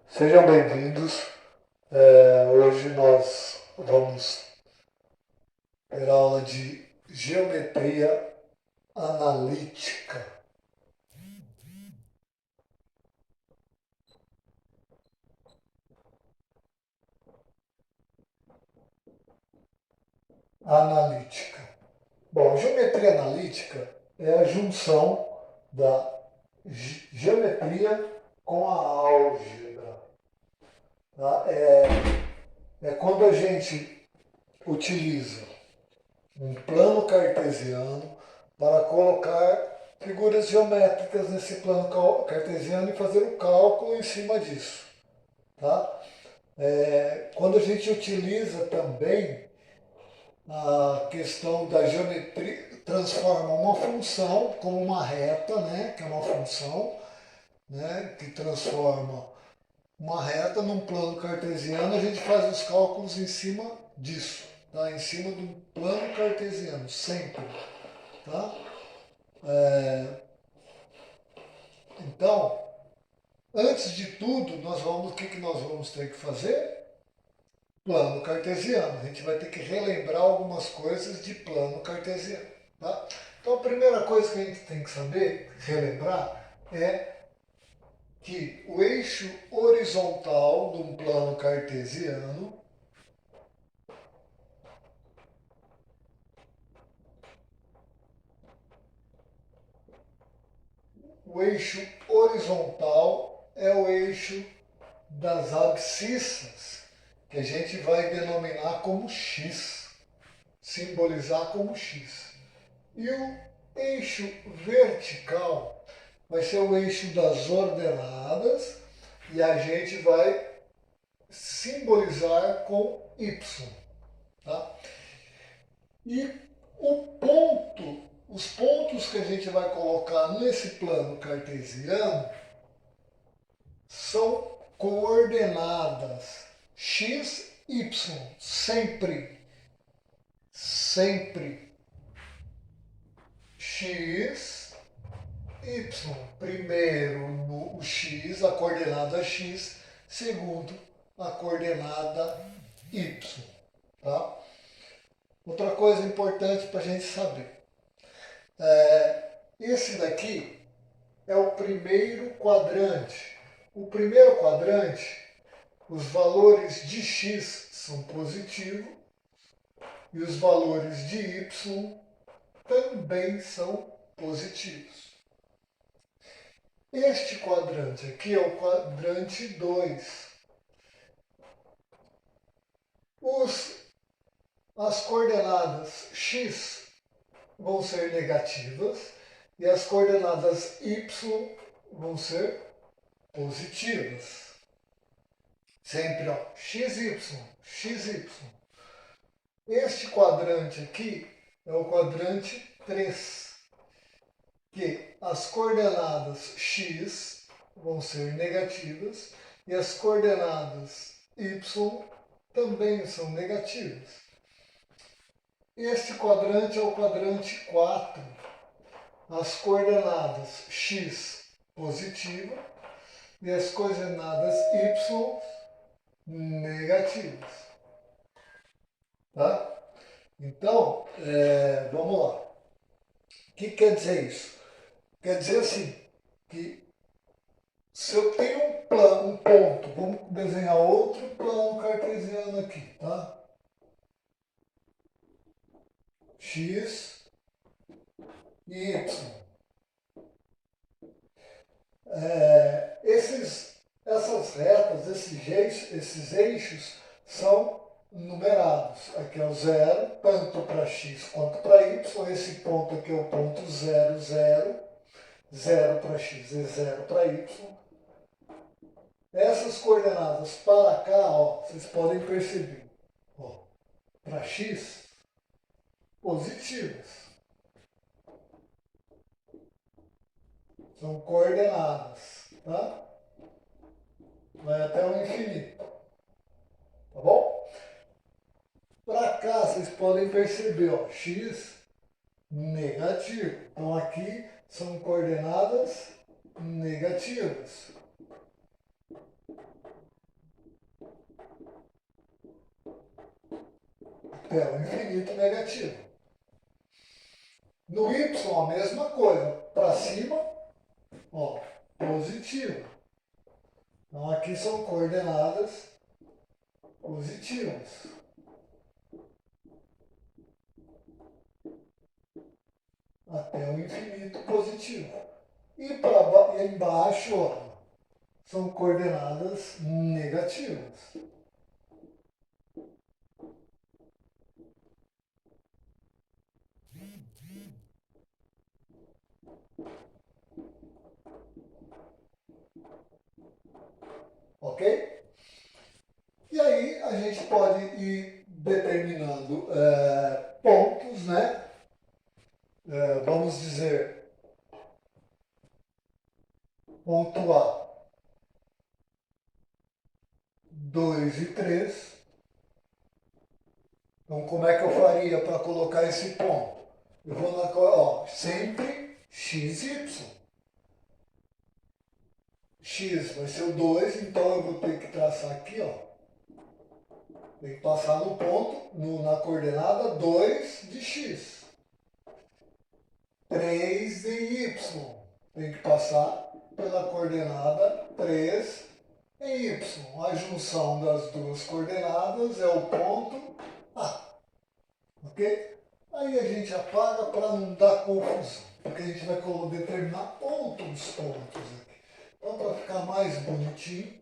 Sejam bem-vindos. Hoje nós vamos ter aula de geometria analítica. Analítica. Bom, geometria analítica é a junção da geometria com a álgebra. Tá? É quando a gente utiliza um plano cartesiano para colocar figuras geométricas nesse plano cartesiano e fazer o cálculo em cima disso. Tá? Quando a gente utiliza também a questão da geometria, transforma uma função como uma reta, né, que é uma função, né, que transforma uma reta num plano cartesiano, a gente faz os cálculos em cima disso, tá? Em cima do plano cartesiano, sempre. Tá? Então, antes de tudo, o que nós vamos ter que fazer? Plano cartesiano. A gente vai ter que relembrar algumas coisas de plano cartesiano. Tá? Então, a primeira coisa que a gente tem que saber, relembrar, é que o eixo horizontal de um plano cartesiano o eixo horizontal é o eixo das abscissas, que a gente vai denominar como x, simbolizar como x. E o eixo vertical vai ser o eixo das ordenadas e a gente vai simbolizar com y. Tá? E os pontos que a gente vai colocar nesse plano cartesiano são coordenadas x, y, sempre, sempre x, y. Primeiro no x, a coordenada x, segundo a coordenada y. Tá? Outra coisa importante para a gente saber. Esse daqui é o primeiro quadrante. O primeiro quadrante, os valores de x são positivos e os valores de y também são positivos. Este quadrante aqui é o quadrante 2. As coordenadas x vão ser negativas e as coordenadas y vão ser positivas. Sempre, ó, xy, xy. Este quadrante aqui é o quadrante 3, que as coordenadas x vão ser negativas e as coordenadas y também são negativas. Este quadrante é o quadrante 4, as coordenadas x positiva e as coordenadas y negativas. Tá? Então, vamos lá. O que quer dizer isso? Quer dizer assim, que se eu tenho um ponto, vamos desenhar outro plano cartesiano aqui, tá? X e Y. Essas retas, esses eixos são numerados. Aqui é o zero, tanto para x quanto para y. Esse ponto aqui é o ponto 0, 0. 0 para x e 0 para y. Essas coordenadas para cá, ó, vocês podem perceber. Para x, positivas. São coordenadas. Tá? Vai até o infinito. Tá bom? Para cá, vocês podem perceber, ó, x negativo. Então aqui são coordenadas negativas. até o infinito negativo. No y, a mesma coisa. Para cima, ó, positivo. Então, aqui são coordenadas positivas. Até o infinito positivo. E para embaixo, ó, são coordenadas negativas. Ok? E aí a gente pode ir determinando pontos, né? Vamos dizer, ponto A, 2 e 3. Então, como é que eu faria para colocar esse ponto? Eu vou na, ó, sempre x, y. X vai ser o 2, então eu vou ter que traçar aqui, ó. Tem que passar no ponto, na coordenada 2 de x. 3 de y. Tem que passar pela coordenada 3 em y. A junção das duas coordenadas é o ponto A. Ok? Aí a gente apaga para não dar confusão, porque a gente vai determinar outros pontos aqui. Então, para ficar mais bonitinho,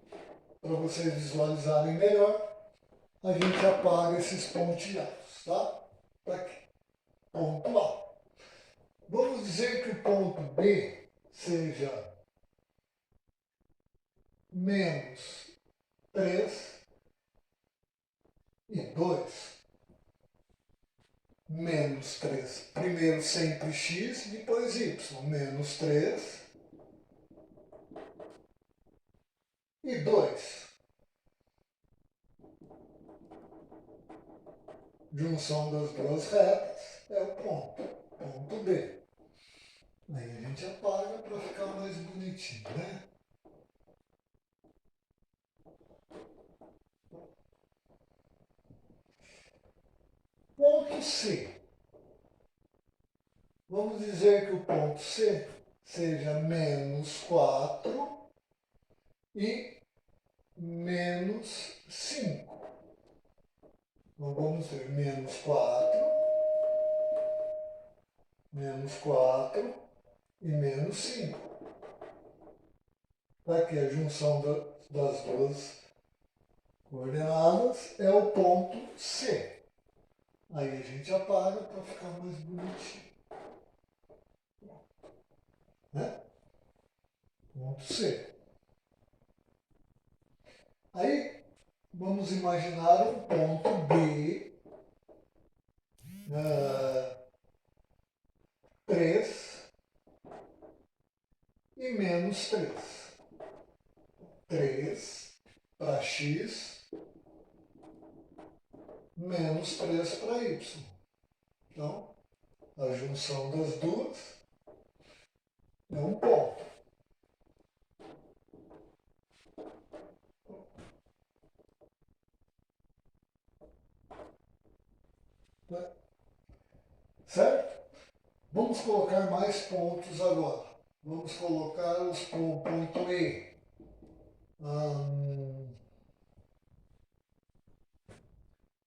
para vocês visualizarem melhor, a gente apaga esses pontilhados, tá? Tá aqui. Ponto A. Vamos dizer que o ponto B seja menos 3 e 2. Menos 3. Primeiro sempre x, depois y. Menos 3 e 2. Junção das duas retas é o ponto. Ponto B. Aí a gente apaga para ficar mais bonitinho, né? Ponto C. Vamos dizer que o ponto C seja menos 4 e menos 5. Então vamos ter menos 4 e menos 5. Aqui a junção das duas coordenadas é o ponto C. Aí a gente apaga para ficar mais bonitinho. Né? Ponto C. Aí vamos imaginar um ponto B, 3 e menos 3. 3 para x, menos 3 para y. Então, a junção das duas é um ponto. Certo? Vamos colocar mais pontos agora. Vamos colocar os ponto E.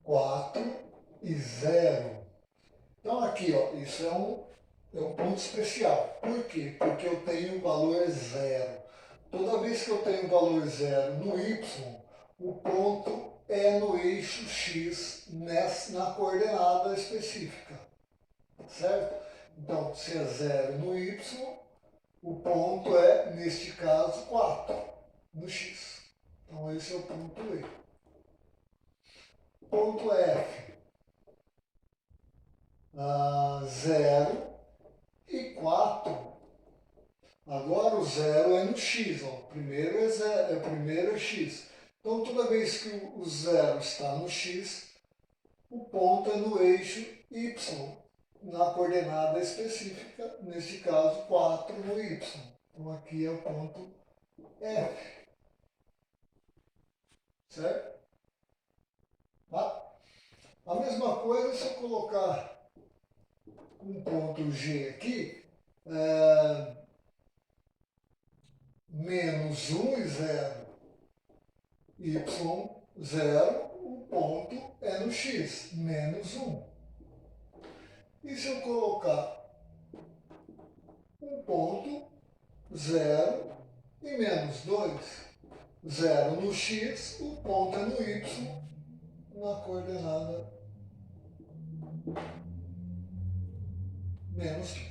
4 e 0. Então aqui, ó, isso é um ponto especial. Por quê? Porque eu tenho o valor 0. Toda vez que eu tenho o valor 0 no y, o ponto é no eixo x na coordenada específica. Certo? Então, se é 0 no y, o ponto é, neste caso, 4 no x. Então, esse é o ponto E. Ponto F. 0 e 4. Agora o 0 é no x. Ó. Primeiro é, primeiro é x. Então, toda vez que o 0 está no x, o ponto é no eixo y, na coordenada específica, neste caso 4 no y. Então, aqui é o ponto F. Certo? Tá? A mesma coisa se eu colocar um ponto G aqui, menos 1 e 0, y 0, o ponto é no x, menos 1. E se eu colocar um ponto 0 e menos 2, 0 no x, o ponto é no y, na coordenada menos 2.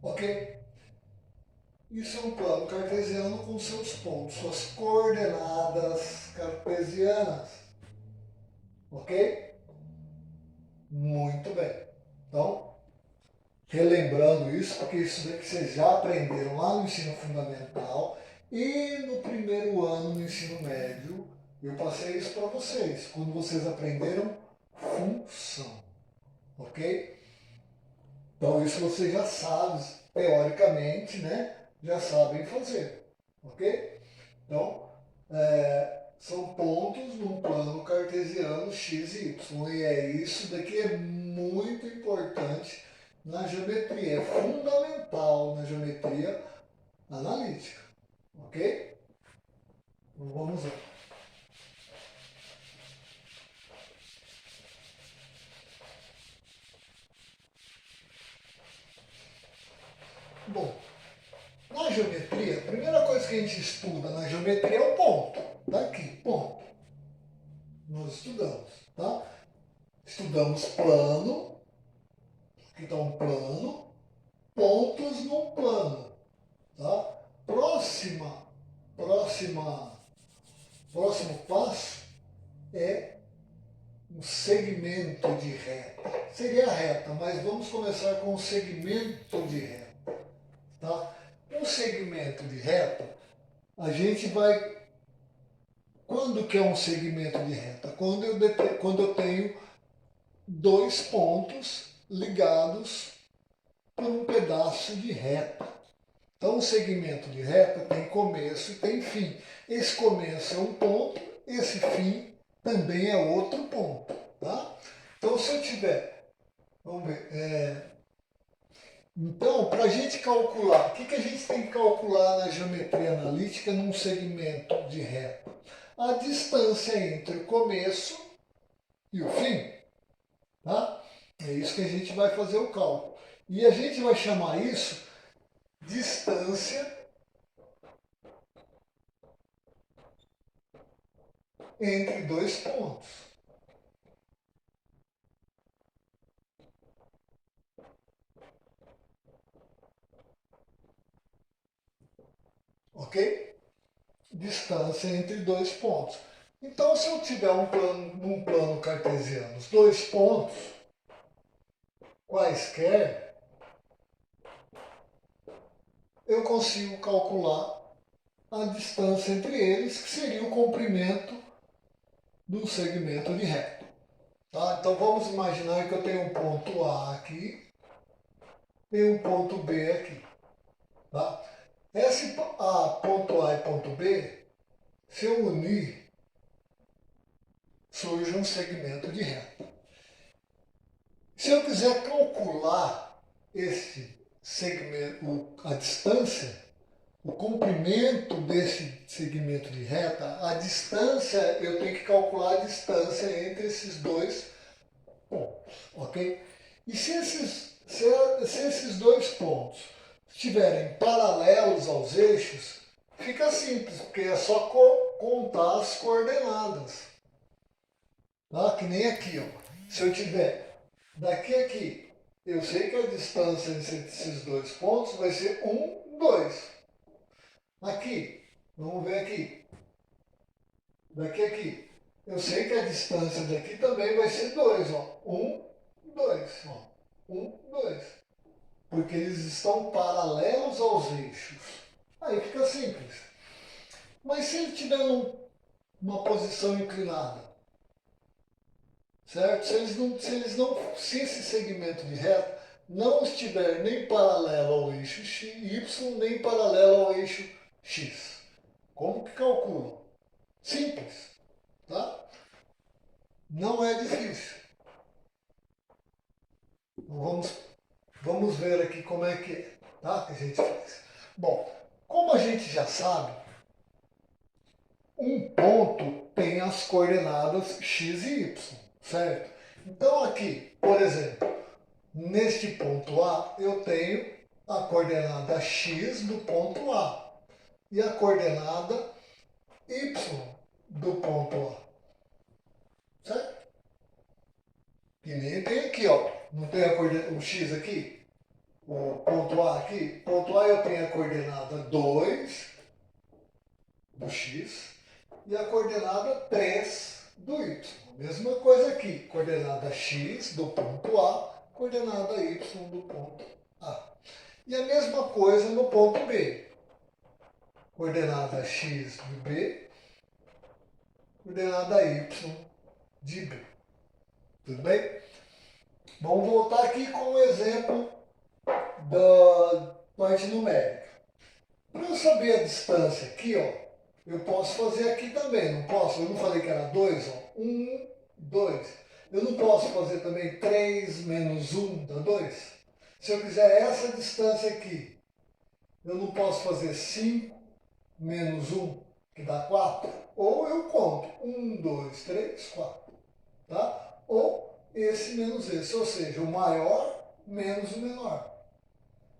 Ok? Isso é um plano cartesiano com seus pontos, suas coordenadas cartesianas. Ok? Muito bem. Então, relembrando isso, porque isso daqui vocês já aprenderam lá no ensino fundamental e no primeiro ano do ensino médio, eu passei isso para vocês, quando vocês aprenderam função. Ok? Então, isso vocês já sabem, teoricamente, né? Já sabem fazer. Ok? Então, são pontos num plano cartesiano x e y. E isso daqui é muito importante na geometria. É fundamental na geometria analítica. Ok? Então, vamos lá. Bom, na geometria, a primeira coisa que a gente estuda na geometria é o ponto. Daqui, ponto. Nós estudamos, tá? Estudamos plano, aqui está um plano, pontos num plano, tá? Próximo passo é um segmento de reta. Seria a reta, mas vamos começar com o segmento de reta, tá? Um segmento de reta, a gente vai... Quando que é um segmento de reta? Quando eu tenho dois pontos ligados por um pedaço de reta. Então, o segmento de reta tem começo e tem fim. Esse começo é um ponto, esse fim também é outro ponto. Tá? Então, se eu tiver... Vamos ver. Então, para a gente calcular, o que a gente tem que calcular na geometria analítica num segmento de reta? A distância entre o começo e o fim. Tá? É isso que a gente vai fazer o cálculo. E a gente vai chamar isso distância entre dois pontos. Ok? Distância entre dois pontos. Então, se eu tiver um plano cartesiano, os dois pontos quaisquer, eu consigo calcular a distância entre eles, que seria o comprimento do segmento de reta. Tá? Então, vamos imaginar que eu tenho um ponto A aqui e um ponto B aqui. Tá? Esse ponto A e ponto B, se eu unir, surge um segmento de reta. Se eu quiser calcular esse segmento, a distância, o comprimento desse segmento de reta, a distância, eu tenho que calcular a distância entre esses dois pontos, ok? E se esses dois pontos estiverem paralelos aos eixos, fica simples, porque é só contar as coordenadas. Tá? Que nem aqui, ó. Se eu tiver daqui a aqui, eu sei que a distância entre esses dois pontos vai ser 1, 2. Aqui, vamos ver aqui. Daqui a aqui, eu sei que a distância daqui também vai ser 2, ó. 1, 2, ó. 1, 2. Porque eles estão paralelos aos eixos. Aí fica simples. Mas se ele tiver numa posição inclinada, certo? Se esse segmento de reta não estiver nem paralelo ao eixo y, nem paralelo ao eixo x. Como que calcula? Simples, tá? Não é difícil. Vamos ver aqui como é que é, tá? Que a gente faz. Bom, como a gente já sabe, um ponto tem as coordenadas x e y, certo? Então aqui, por exemplo, neste ponto A, eu tenho a coordenada x do ponto A e a coordenada y do ponto A, certo? Que nem tem aqui, ó. Não tem o x aqui? O ponto A aqui? Ponto A eu tenho a coordenada 2 do x e a coordenada 3 do y. Mesma coisa aqui, coordenada x do ponto A, coordenada y do ponto A. E a mesma coisa no ponto B. Coordenada x de B, coordenada y de B. Tudo bem? Vamos voltar aqui com o exemplo da parte numérica. Para eu saber a distância aqui, ó, eu posso fazer aqui também, não posso? Eu não falei que era 2, ó. 1, 2. Eu não posso fazer também 3 menos 1 dá 2? Se eu quiser essa distância aqui, eu não posso fazer 5 menos 1, que dá 4? Ou eu conto 1, 2, 3, 4. Tá? Ou esse menos esse, ou seja, o maior menos o menor.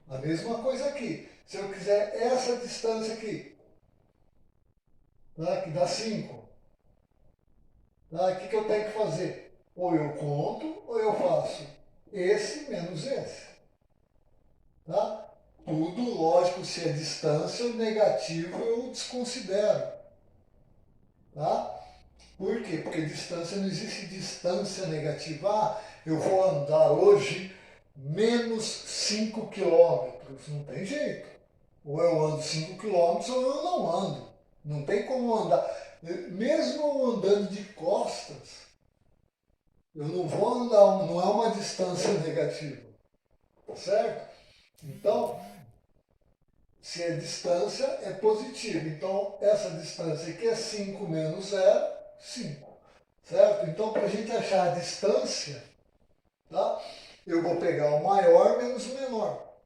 A mesma coisa aqui. Se eu quiser essa distância aqui, tá? Que dá 5, tá? O que eu tenho que fazer? Ou eu conto, ou eu faço esse menos esse. Tá? Tudo, lógico, se é distância, o negativo eu desconsidero. Tá? Por quê? Porque distância, não existe distância negativa. Ah, eu vou andar hoje menos 5 quilômetros. Não tem jeito. Ou eu ando 5 quilômetros ou eu não ando. Não tem como andar. Mesmo andando de costas, eu não vou andar, não é uma distância negativa. Certo? Então, se é distância, é positivo. Então, essa distância aqui é 5 menos 0, 5. Certo? Então, para a gente achar a distância, tá? Eu vou pegar o maior menos o menor.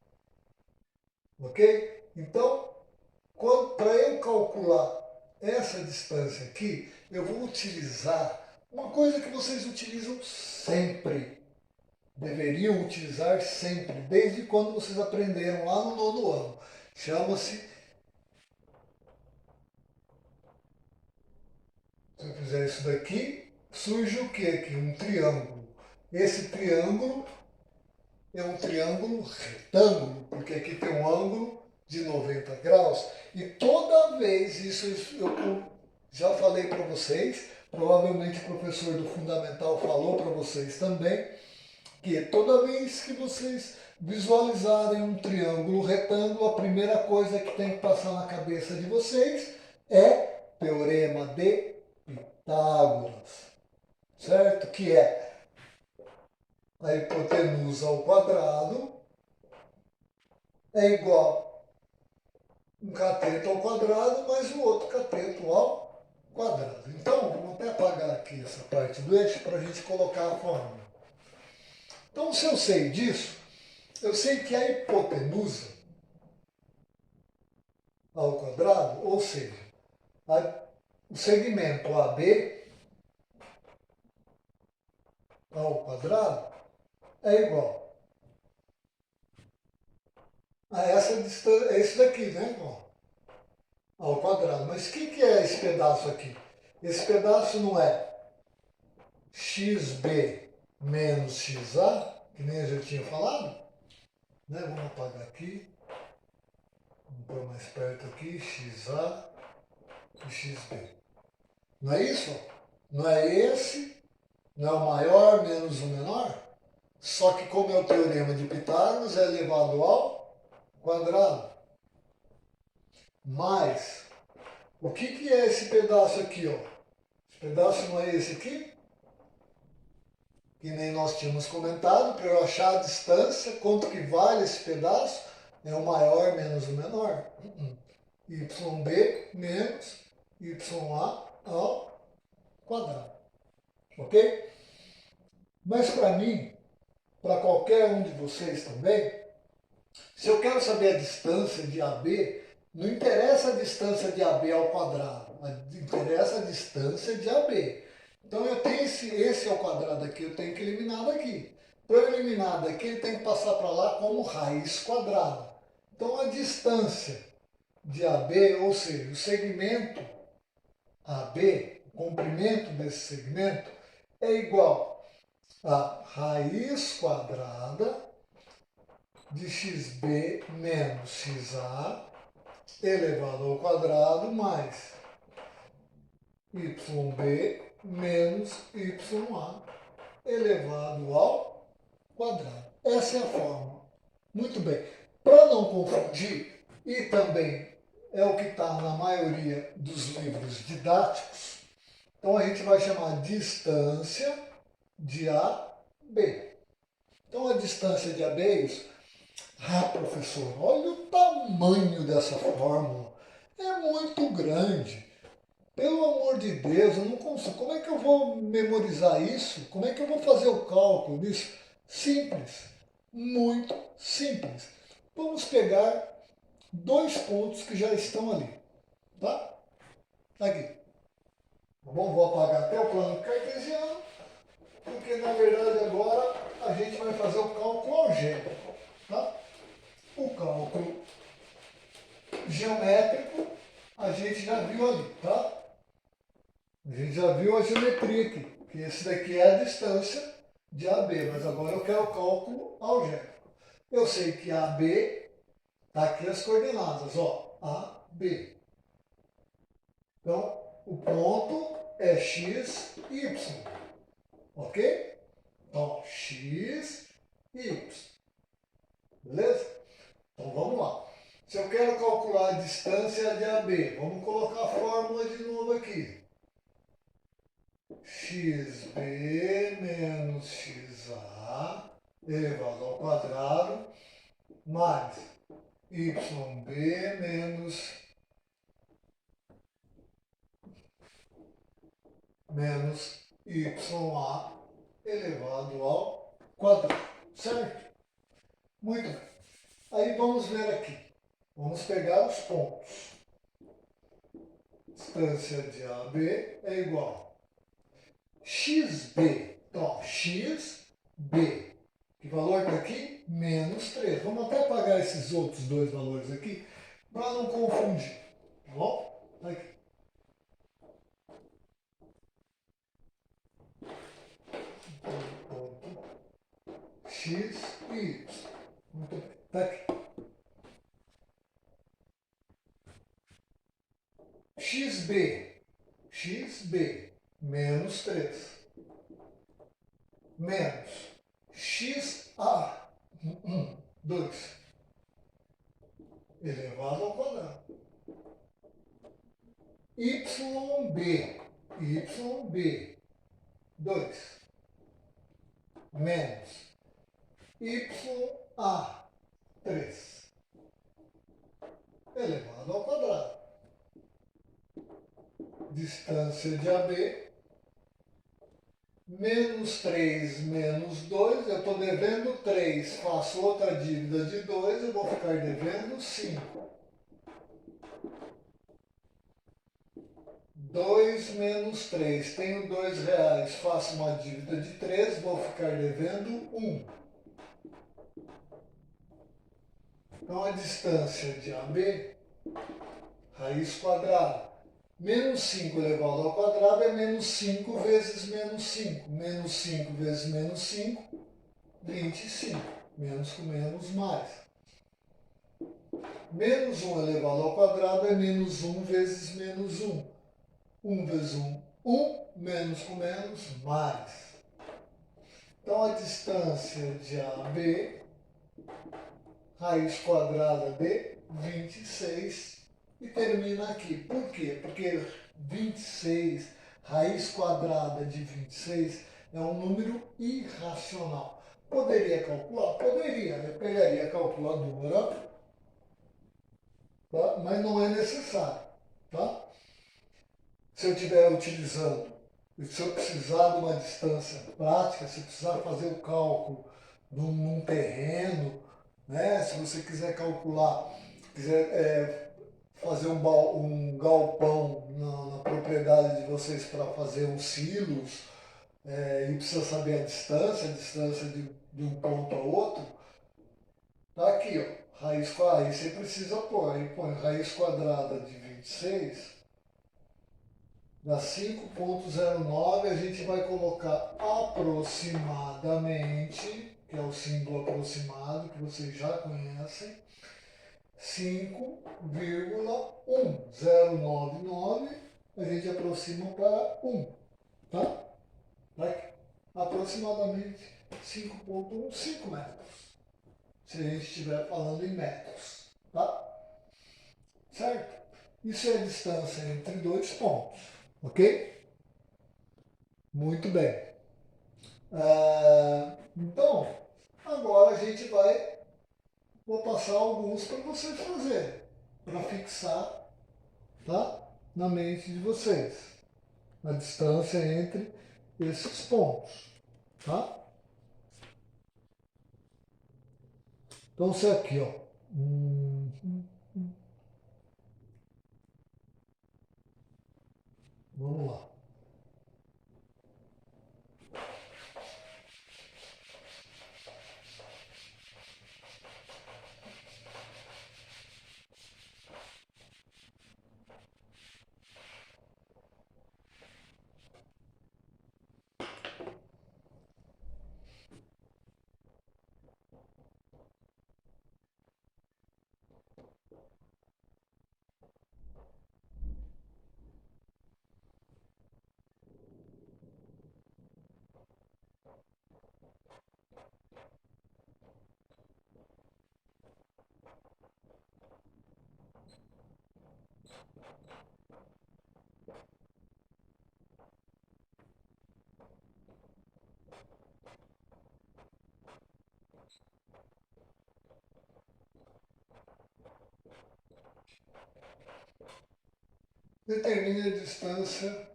Ok? Então, para eu calcular essa distância aqui, eu vou utilizar uma coisa que vocês utilizam sempre. Deveriam utilizar sempre, desde quando vocês aprenderam lá no nono ano. Chama-se, se eu fizer isso daqui, surge o que aqui? Um triângulo. Esse triângulo é um triângulo retângulo, porque aqui tem um ângulo de 90 graus. E toda vez, isso eu já falei para vocês, provavelmente o professor do Fundamental falou para vocês também, que toda vez que vocês visualizarem um triângulo retângulo, a primeira coisa que tem que passar na cabeça de vocês é Teorema de Pitágoras, certo? Que é a hipotenusa ao quadrado é igual um cateto ao quadrado mais o outro cateto ao quadrado. Então, vamos até apagar aqui essa parte do eixo para a gente colocar a fórmula. Então, se eu sei disso, eu sei que a hipotenusa ao quadrado, ou seja, o segmento AB ao quadrado é igual a essa distância, é isso daqui, né? Ao quadrado. Mas o que é esse pedaço aqui? Esse pedaço não é xb menos xa, que nem eu já tinha falado? Né? Vamos apagar aqui. Vamos pôr mais perto aqui, xa e xb. Não é isso? Não é esse, não é o maior menos o menor? Só que como é o teorema de Pitágoras, é elevado ao quadrado. Mas, o que é esse pedaço aqui? Ó? Esse pedaço não é esse aqui? Que nem nós tínhamos comentado, para eu achar a distância, quanto que vale esse pedaço, é o maior menos o menor. YB menos YA ao quadrado. Ok? Mas para mim, para qualquer um de vocês também. Se eu quero saber a distância de AB, não interessa a distância de AB ao quadrado, interessa a distância de AB. Então eu tenho esse ao quadrado aqui, eu tenho que eliminar daqui. Para eu eliminar daqui, ele tem que passar para lá como raiz quadrada. Então a distância de AB, ou seja, o segmento AB, o comprimento desse segmento, é igual a raiz quadrada de xb menos xa elevado ao quadrado mais yb menos ya elevado ao quadrado. Essa é a fórmula. Muito bem. Para não confundir, e também é o que está na maioria dos livros didáticos, então a gente vai chamar distância de AB. Então a distância de AB é isso. Ah, professor, olha o tamanho dessa fórmula. É muito grande. Pelo amor de Deus, eu não consigo. Como é que eu vou memorizar isso? Como é que eu vou fazer o cálculo disso? Simples. Muito simples. Vamos pegar dois pontos que já estão ali. Tá? Aqui. Tá bom? Vou apagar até o plano cartesiano, porque na verdade agora a gente vai fazer o cálculo algébrico. Tá? O cálculo geométrico a gente já viu ali, tá? A gente já viu a geometria aqui, que esse daqui é a distância de AB, mas agora eu quero o cálculo algébrico. Eu sei que AB, está aqui as coordenadas, ó, AB. Então, o ponto é x, y, ok? Então, x, y, beleza? Então, vamos lá. Se eu quero calcular a distância de AB, vamos colocar a fórmula de novo aqui. xb menos xa elevado ao quadrado mais yb menos ya elevado ao quadrado. Certo? Muito bem. Aí vamos ver aqui. Vamos pegar os pontos. Distância de AB é igual a xb. Então, xb. Que valor está aqui? Menos 3. Vamos até apagar esses outros dois valores aqui para não confundir. Tá bom? Aqui. Ponto x e y. Muito bem. Está aqui. xb menos 3 menos xa 2 elevado ao quadrado. yb 2 menos ya 3 elevado ao quadrado. Distância de AB, menos 3 menos 2, eu estou devendo 3, faço outra dívida de 2, eu vou ficar devendo 5. 2 menos 3, tenho R$2, faço uma dívida de 3, vou ficar devendo 1. Então a distância de AB, raiz quadrada, menos 5 elevado ao quadrado é menos 5 vezes menos 5. Menos 5 vezes menos 5, 25. Menos com menos, mais. Menos 1 elevado ao quadrado é menos 1 vezes menos 1. 1 vezes 1, 1. Menos com menos, mais. Então a distância de AB, raiz quadrada de 26. E termina aqui. Por quê? Porque 26, raiz quadrada de 26, é um número irracional. Poderia calcular? Poderia. Eu pegaria a calculadora, tá? Mas não é necessário. Tá? Se eu estiver utilizando, se eu precisar de uma distância prática, se eu precisar fazer o cálculo num terreno, né? Se você quiser calcular, quiser fazer um galpão na propriedade de vocês para fazer uns silos, e precisa saber a distância de um ponto a outro, tá aqui, ó, raiz quadrada, aí você precisa pôr, aí põe raiz quadrada de 26, dá 5,09, a gente vai colocar aproximadamente, que é o símbolo aproximado, que vocês já conhecem, 5,1099, a gente aproxima para 1, tá? Vai aproximadamente 5,15 metros, se a gente estiver falando em metros, tá? Certo? Isso é a distância entre dois pontos, ok? Muito bem. Então, agora a gente vou passar alguns para vocês fazerem, para fixar, tá? Na mente de vocês, a distância entre esses pontos, tá? Então, isso aqui, ó. Vamos lá. Determine a distância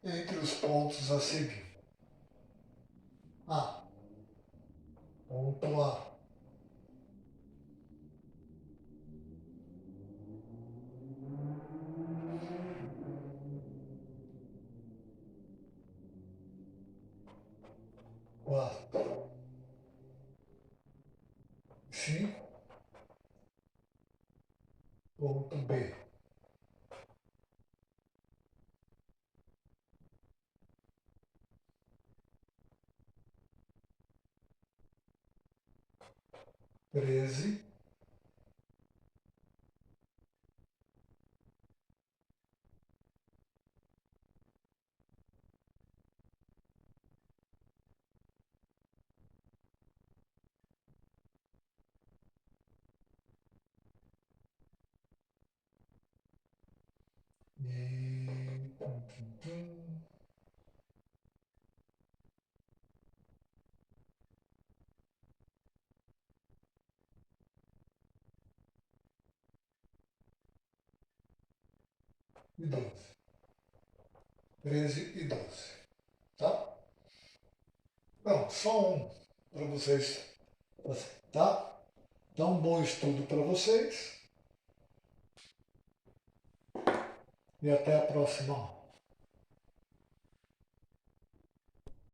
entre os pontos a seguir. A. Ponto A. Quatro. 5. Ponto B. 13. E 12. 13 e 12. Tá? Não, só um para vocês. Tá? Então, bom estudo para vocês. E até a próxima.